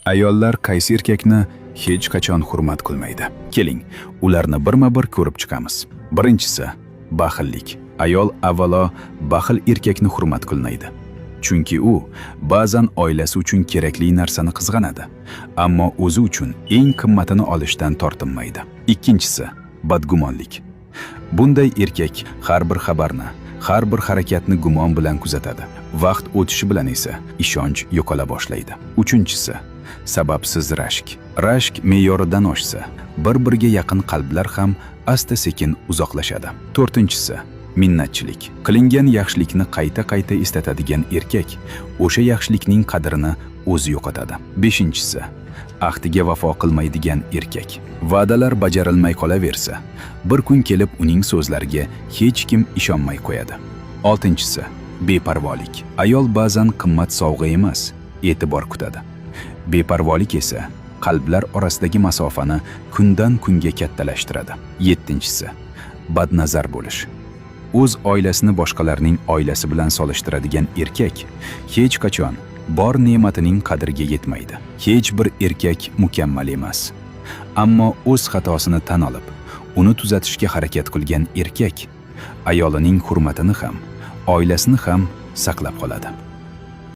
Ayollar qaysi erkakni hech qachon hurmat qilmaydi? Keling, ularni birma-bir ko'rib chiqamiz. Birinchisi, baxillik. Ayol avvalo baxil erkakni hurmat qilmaydi. Chunki u ba'zan oilasi uchun kerakli narsani qizg'anadi, ammo o'zi uchun eng qimmatini olishdan tortinmaydi. Ikkinchisi, badgumonlik. Bunday erkak har bir xabarni, har bir harakatni gumon bilan kuzatadi. Vaqt o'tishi bilan esa ishonch yo'qola boshlaydi. Uchinchisi, sababsiz rashk. Rashk me'yoridan oshsa, bir-biriga yaqin qalblar ham asta-sekin uzoqlashadi. To'rtinchisi, minnatchilik. Qilingan yaxshilikni qayta-qayta eslatadigan erkak o'sha yaxshilikning qadrini o'zi yo'qotadi. Beshinchisi, ahdiga vafo qilmaydigan erkak. Va'dalar bajarilmay qolaversa, bir kun kelib uning so'zlariga hech kim ishonmay qo'yadi. Oltinchisi, beparvolik. Ayol ba'zan qimmat sovg'a emas, e'tibor kutadi. Beparvolik esa qalblar orasidagi masofani kundan kunga kattalashtiradi. Yettinchisi, badnazar bo'lish. O'z oilasini boshqalarning oilasi bilan solishtiradigan erkak hech qachon bor ne'matining qadriga yetmaydi. Hech bir erkak mukammal emas. Ammo o'z xatosini tan olib, uni tuzatishga harakat qilgan erkak ayolining hurmatini ham, oilasini ham saqlab qoladi.